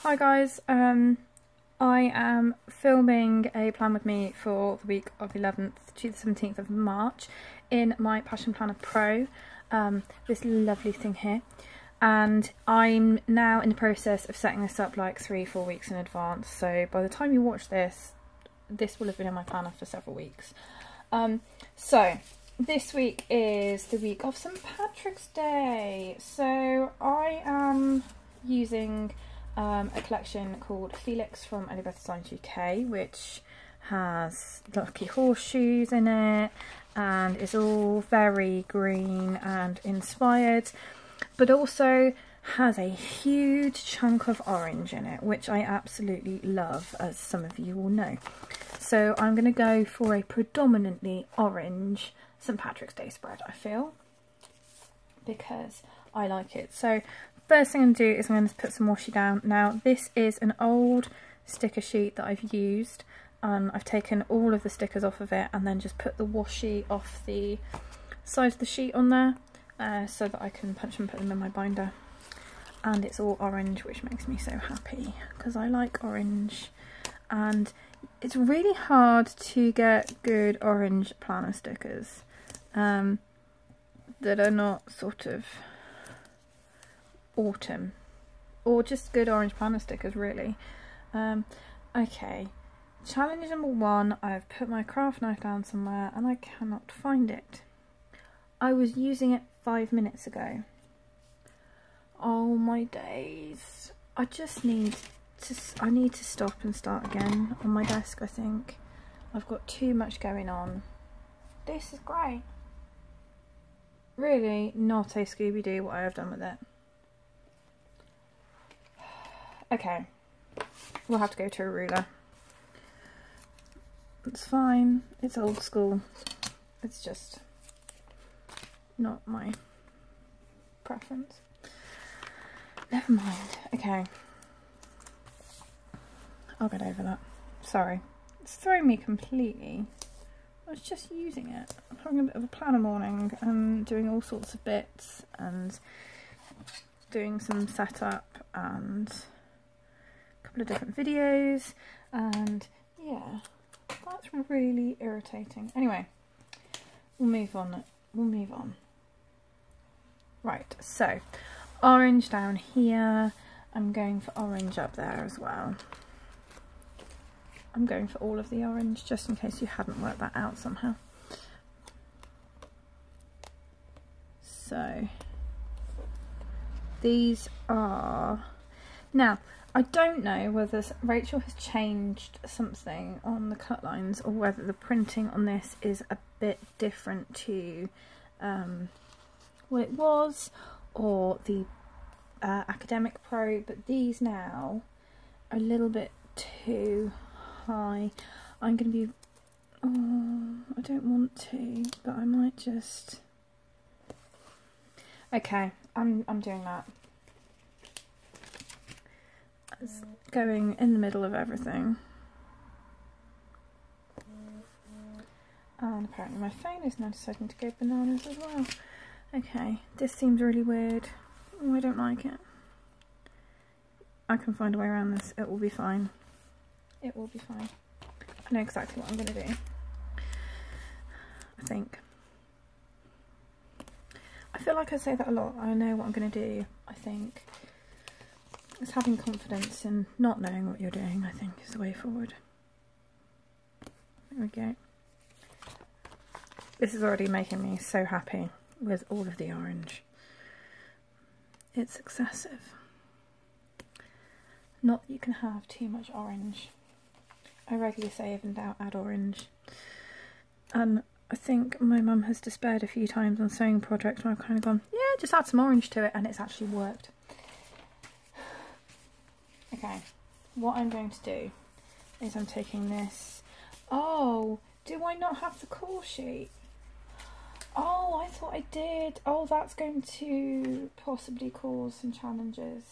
Hi guys, I am filming a plan with me for the week of 11th to the 17th of March in my Passion Planner Pro, this lovely thing here, and I'm now in the process of setting this up like 3-4 weeks in advance, so by the time you watch this, this will have been in my planner for several weeks. So this week is the week of St. Patrick's Day, so I am using a collection called Felix from Ellie Designs UK, which has lucky horseshoes in it and is all very green and inspired, but also has a huge chunk of orange in it, which I absolutely love, as some of you will know. So I'm going to go for a predominantly orange St. Patrick's Day spread, I feel, because I like it. So first thing I'm going to do is I'm going to put some washi down. Now this is an old sticker sheet that I've used, and I've taken all of the stickers off of it and then just put the washi off the side of the sheet on there, so that I can punch and put them in my binder. And it's all orange, which makes me so happy because I like orange, and it's really hard to get good orange planner stickers that are not sort of autumn, or just good orange planner stickers really. Okay, challenge number 1, I've put my craft knife down somewhere and I cannot find it. I was using it 5 minutes ago. Oh my days, I need to stop and start again on my desk. I think I've got too much going on. This is great. Really not a Scooby-Doo what I have done with it. Okay, we'll have to go to a ruler. It's fine, it's old school. It's just not my preference. Never mind. Okay, I'll get over that. Sorry, it's thrown me completely. I was just using it. I'm having a bit of a planner morning and doing all sorts of bits and doing some setup and a couple of different videos, and yeah, that's really irritating. Anyway, we'll move on. Right, so orange down here. I'm going for orange up there as well. I'm going for all of the orange, just in case you hadn't worked that out somehow. So these are, now I don't know whether Rachel has changed something on the cut lines or whether the printing on this is a bit different to what it was, or the Academic Pro, but these now are a little bit too high. I'm going to be, I don't want to, but I might just, okay, I'm doing that. It's going in the middle of everything. And apparently my phone is now deciding to go bananas as well. Okay, this seems really weird. Oh, I don't like it. I can find a way around this. It will be fine. It will be fine. I know exactly what I'm going to do. I think. I feel like I say that a lot. I know what I'm going to do. I think it's having confidence in not knowing what you're doing, I think, is the way forward. There we go. This is already making me so happy with all of the orange. It's excessive. Not that you can have too much orange. I regularly say, if in doubt, add orange. I think my mum has despaired a few times on sewing projects where I've kind of gone, yeah, just add some orange to it, and it's actually worked. Okay, what I'm going to do is I'm taking this. Oh, do I not have the call sheet? Oh, I thought I did. Oh, that's going to possibly cause some challenges.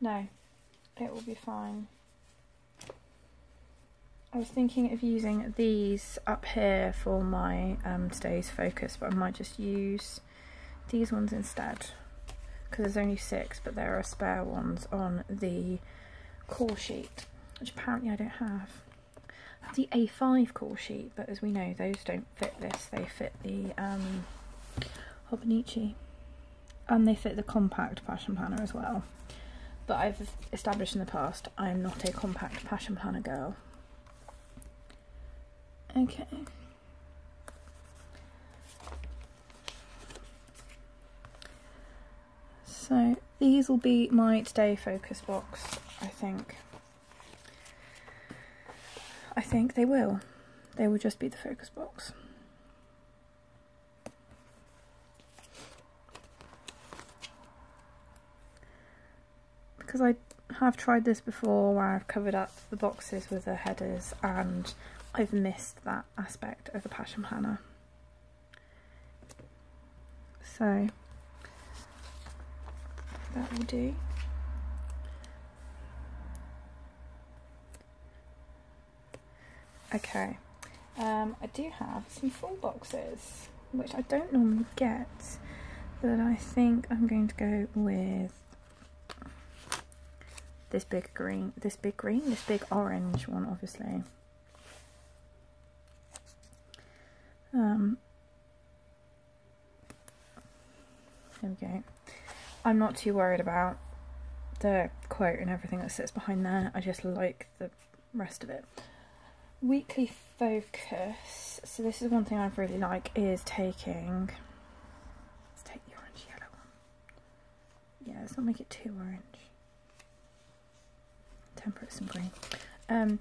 No, it will be fine. I was thinking of using these up here for my today's focus, but I might just use these ones instead, because there's only 6, but there are spare ones on the core sheet, which apparently I don't have. I have the A5 core sheet, but as we know, those don't fit this. They fit the Hobonichi, and they fit the compact Passion Planner as well. But I've established in the past I'm not a compact Passion Planner girl. Okay. So these will be my today focus box, I think. I think they will. They will just be the focus box. Because I have tried this before where I've covered up the boxes with the headers and I've missed that aspect of the Passion Planner. So that will do. Okay, I do have some full boxes, which I don't normally get, but I think I'm going to go with this big orange one, obviously. There we go. I'm not too worried about the quote and everything that sits behind there. I just like the rest of it. Weekly focus. So this is one thing I really like, is taking, let's take the orange yellow one. Yeah, let's not make it too orange. Temper it some green.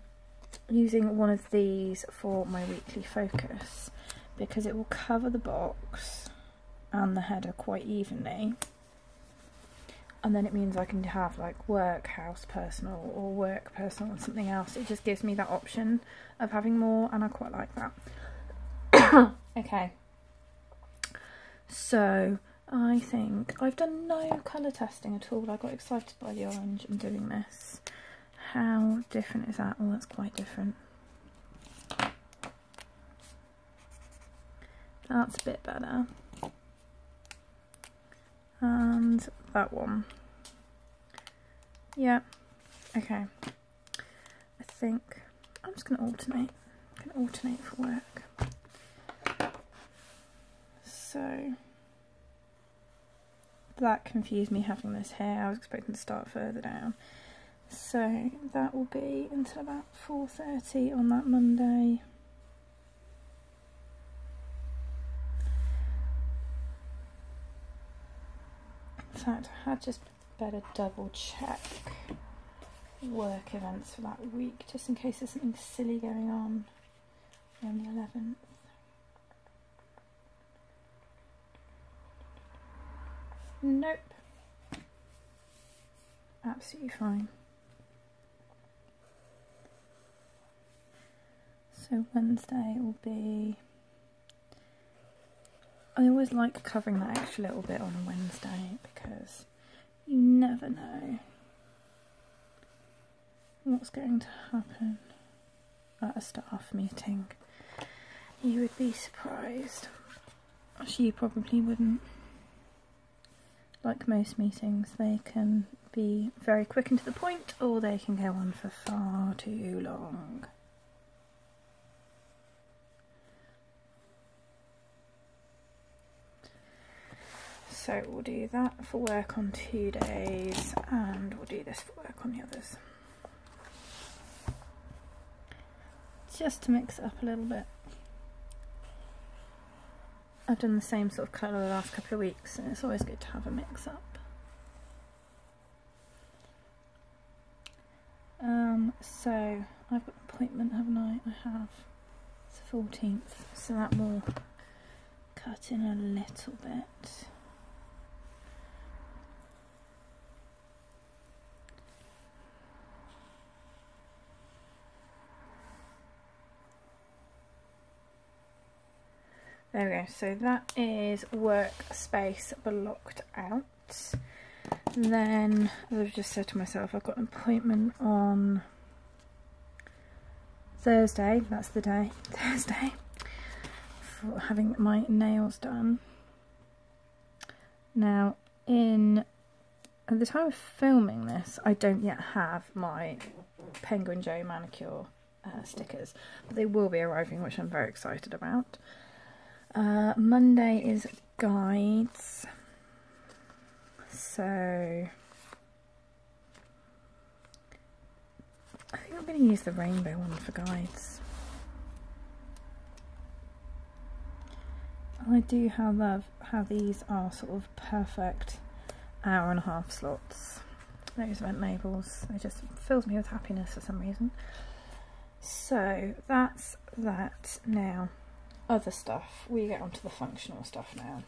Using one of these for my weekly focus, because it will cover the box and the header quite evenly, and then it means I can have like work, house, personal, or work, personal and something else. It just gives me that option of having more, and I quite like that. Okay, so I think I've done no colour testing at all. I got excited by the orange and doing this. How different is that? Oh, that's quite different. That's a bit better. And that one. Yeah, okay. I think I'm just going to alternate. I'm going to alternate for work. So that confused me having this here. I was expecting to start further down. So that will be until about 4:30 on that Monday. In fact, I had just better double check work events for that week, just in case there's something silly going on the 11th. Nope. Absolutely fine. So Wednesday will be... I always like covering that extra little bit on a Wednesday, because you never know what's going to happen at a staff meeting. You would be surprised. Actually, you probably wouldn't. Like most meetings, they can be very quick and to the point, or they can go on for far too long. So we'll do that for work on 2 days, and we'll do this for work on the others. Just to mix it up a little bit. I've done the same sort of colour the last couple of weeks, and it's always good to have a mix up. So I've got an appointment, haven't I? I have. It's the 14th, so that will cut in a little bit. There we go, so that is workspace blocked out. And then, as I've just said to myself, I've got an appointment on Thursday, that's the day, Thursday, for having my nails done. Now, in at the time of filming this, I don't yet have my Penguin Joe manicure stickers, but they will be arriving, which I'm very excited about. Monday is guides, so I think I'm going to use the rainbow one for guides. I do love how these are sort of perfect hour-and-a-half slots. Those event labels, it just fills me with happiness for some reason. So that's that. Now, other stuff. We get onto the functional stuff now.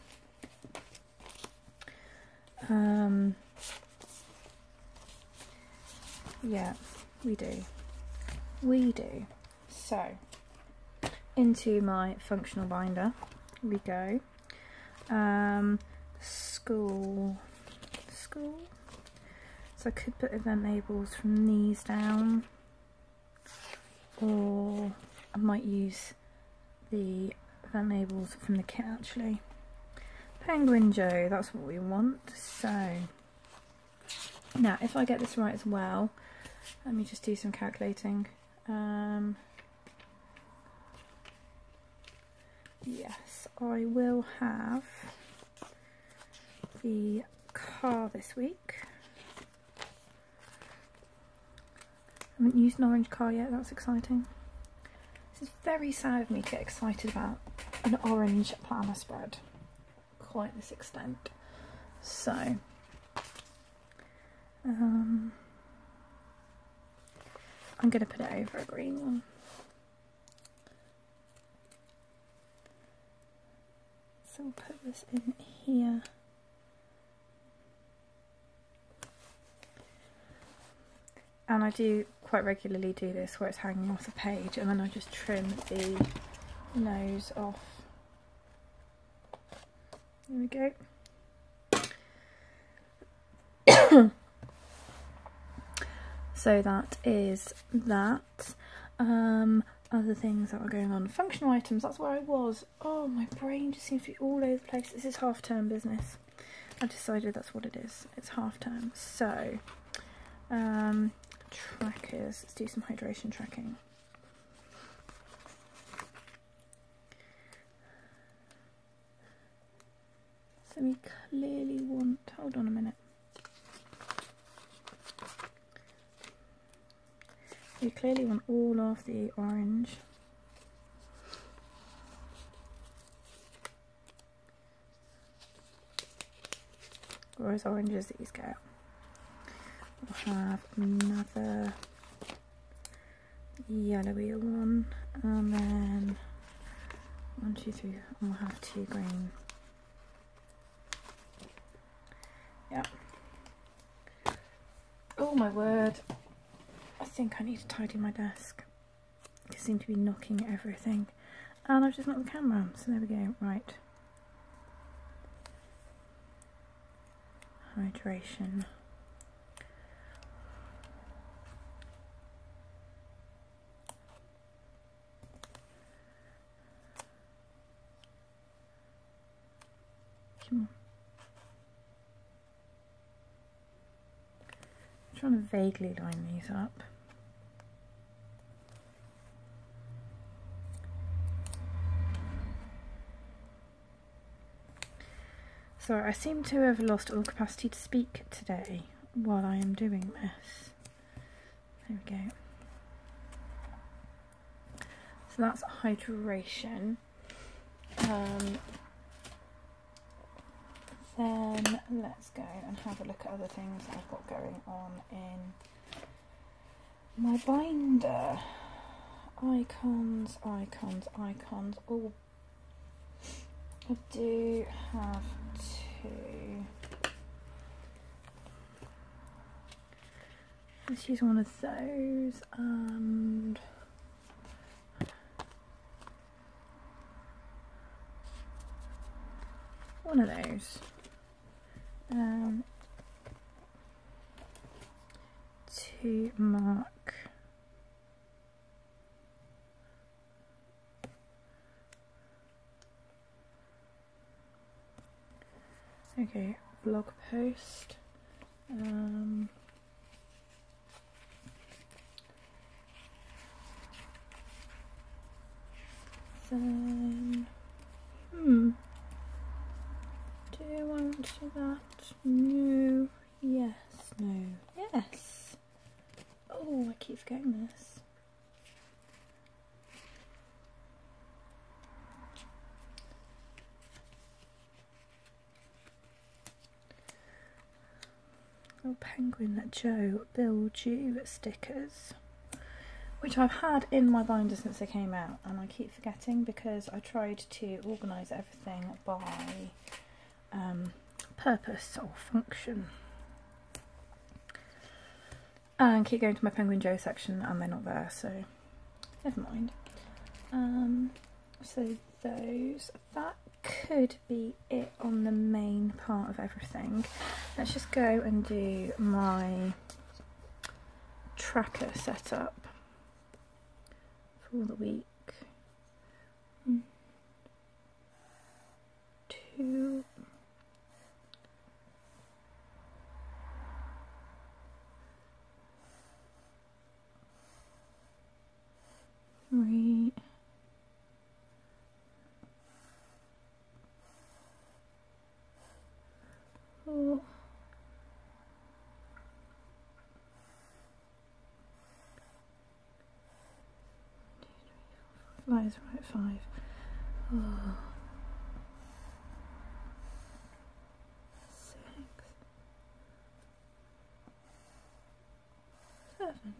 Yeah, we do. So, into my functional binder we go. School. So I could put event labels from these down, or I might use the event labels from the kit actually. Penguin Joe, that's what we want. So now if I get this right as well, let me just do some calculating. Yes, I will have the car this week. I haven't used an orange car yet, that's exciting. This is very sad of me to get excited about an orange planner spread quite this extent. So, I'm going to put it over a green one. So we'll put this in here. And I do quite regularly do this where it's hanging off the page, and then I just trim the nose off. There we go. So that is that. Other things that are going on. Functional items, that's where I was. Oh, my brain just seems to be all over the place. This is half-term business. I've decided that's what it is. It's half-term. So, trackers. Let's do some hydration tracking. So we clearly want, hold on a minute. We clearly want all of the orange. Or as orange as these go. We'll have another yellowy one, and then 1, 2, 3, and we'll have 2 green. Yep. Oh my word. I think I need to tidy my desk. I seem to be knocking everything. And I've just knocked the camera, so there we go. Right. Hydration. Come on. I'm trying to vaguely line these up. Sorry, I seem to have lost all capacity to speak today while I am doing this. There we go. So that's hydration. Then let's go and have a look at other things I've got going on in my binder. Icons. Oh, I do have 2. Let's use one of those, and one of those. To mark okay, blog post, Then, do I want to do that? No, yes, no, yes. Oh, I keep forgetting this. Oh, Penguin Let Joe Build You stickers, which I've had in my binder since they came out, and I keep forgetting because I tried to organise everything by purpose or function, and keep going to my Penguin Joe section and they're not there, so never mind. So that could be it on the main part of everything. Let's just go and do my tracker setup for the week. 1, 2, 3, 4, 5 is right, 5. Oh. 6, 7.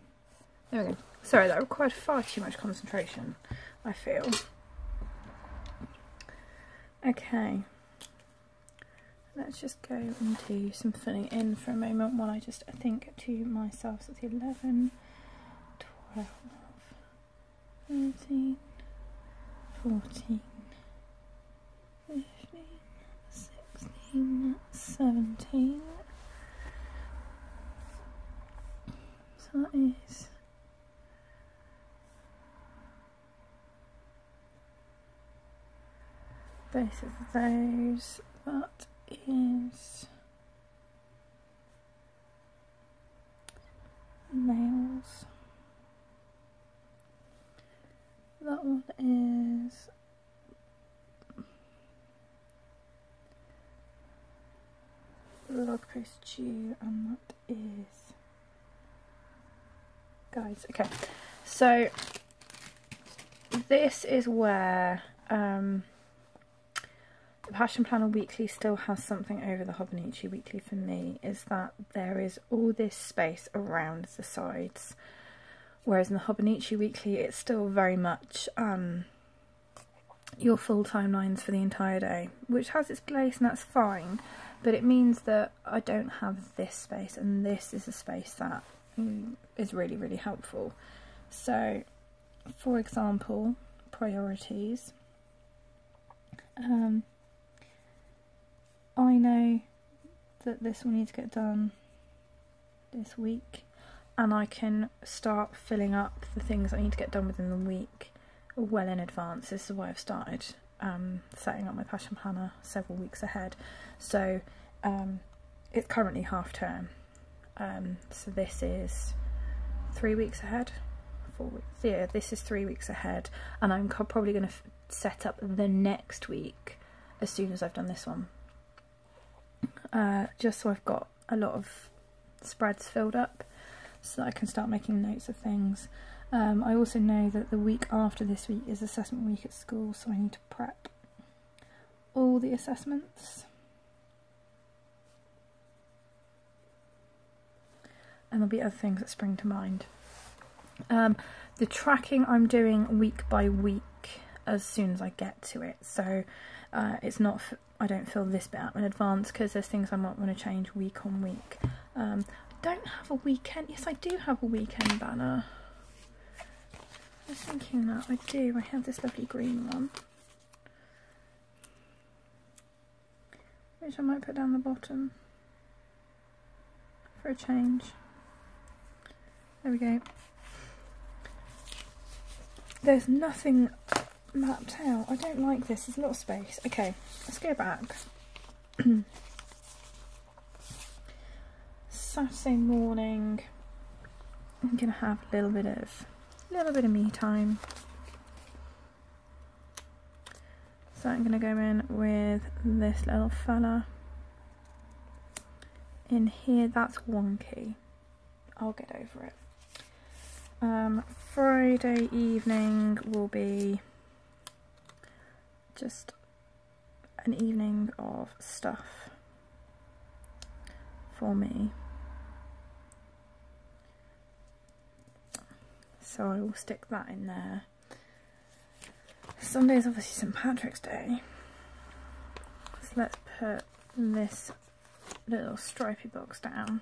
There we go. Sorry, that required far too much concentration, I feel. Okay. Let's just go and do some filling in for a moment while I just think to myself. So it's 11, 12, 13, 14, 15, 16, 17. So that is both of those. That is nails. That one is blog post due, and that is guides. Okay, so this is where the Passion Planner Weekly still has something over the Hobonichi Weekly for me, is that there is all this space around the sides, whereas in the Hobonichi Weekly it's still very much your full timelines for the entire day, which has its place and that's fine, but it means that I don't have this space, and this is a space that is really, really helpful. So, for example, priorities. I know that this will need to get done this week, and I can start filling up the things I need to get done within the week well in advance. This is why I've started setting up my Passion Planner several weeks ahead. So it's currently half term, so this is 3 weeks ahead, 4 weeks, yeah, this is 3 weeks ahead, and I'm probably going to set up the next week as soon as I've done this one. Just so I've got a lot of spreads filled up so that I can start making notes of things. I also know that the week after this week is assessment week at school, so I need to prep all the assessments. And there'll be other things that spring to mind. The tracking I'm doing week by week as soon as I get to it, so it's not, I don't fill this bit out in advance because there's things I might want to change week on week. I don't have a weekend, yes I do have a weekend banner. I was thinking that I do, I have this lovely green one, which I might put down the bottom for a change. There we go. There's nothing mapped out. I don't like this. There's a lot of space. Okay, let's go back. Saturday morning I'm gonna have a little bit of me time. So I'm gonna go in with this little fella in here. That's wonky. I'll get over it. Friday evening will be just an evening of stuff for me. So I will stick that in there. Sunday is obviously St. Patrick's Day. So let's put this little stripy box down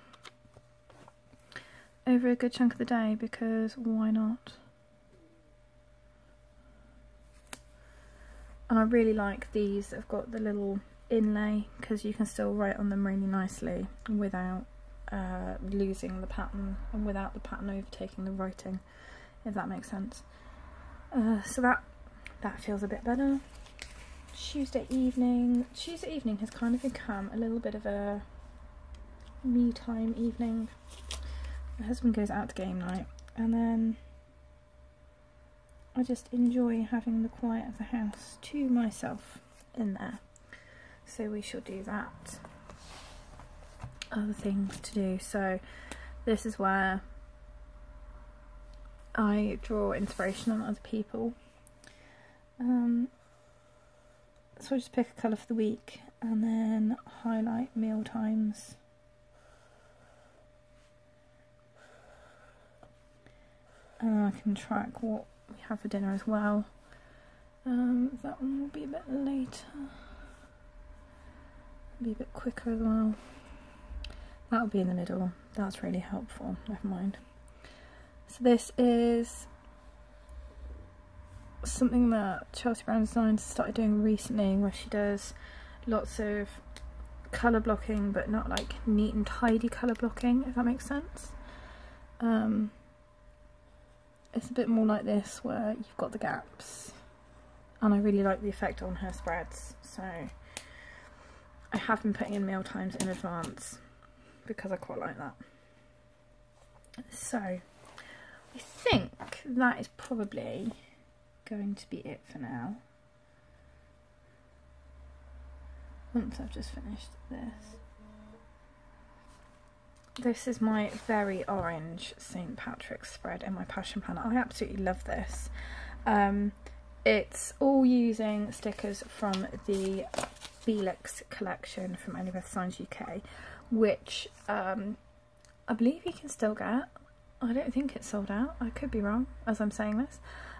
over a good chunk of the day, because why not? And I really like these that have got the little inlay, because you can still write on them really nicely without losing the pattern and without the pattern overtaking the writing, if that makes sense. So that feels a bit better. Tuesday evening has kind of become a little bit of a me time evening. My husband goes out to game night, and then I just enjoy having the quiet of the house to myself in there. So we shall do that. Other things to do. So this is where I draw inspiration on other people. So I just pick a colour for the week and then highlight meal times. And I can track what we have for dinner as well. That one will be a bit later. Be a bit quicker as well. That'll be in the middle. That's really helpful. Never mind. So this is something that Chelsea Brown Designs started doing recently, where she does lots of colour blocking, but not like neat and tidy colour blocking, if that makes sense. It's a bit more like this, where you've got the gaps, and I really like the effect on her spreads, so I have been putting in meal times in advance because I quite like that. So I think that is probably going to be it for now. Once I've just finished this. This is my very orange St. Patrick's spread in my Passion Planner. I absolutely love this. It's all using stickers from the Felix collection from Only Beth Designs UK, which I believe you can still get. I don't think it's sold out. I could be wrong as I'm saying this.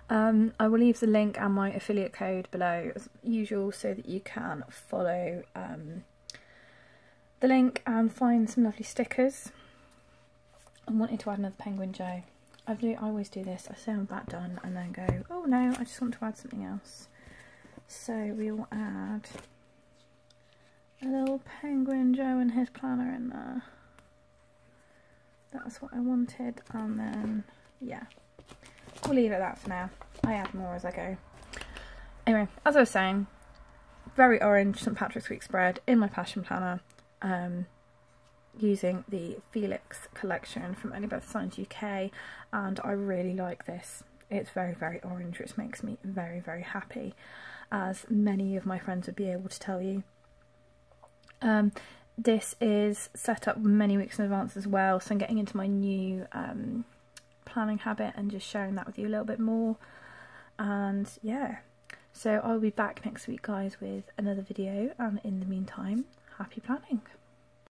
I will leave the link and my affiliate code below as usual, so that you can follow the link and find some lovely stickers. I'm wanting to add another Penguin Joe. I always do this. I say I'm about done and then go, oh no, I just want to add something else. So we will add a little Penguin Joe and his planner in there. That's what I wanted, and then yeah, we'll leave it at that for now. I add more as I go. Anyway, as I was saying, very orange St. Patrick's Week spread in my Passion Planner, using the Felix collection from Only Beth Designs UK, and I really like this. It's very, very orange, which makes me very, very happy, as many of my friends would be able to tell you. This is set up many weeks in advance as well, so I'm getting into my new planning habit and just sharing that with you a little bit more. And yeah, so I'll be back next week, guys, with another video, and in the meantime, happy planning.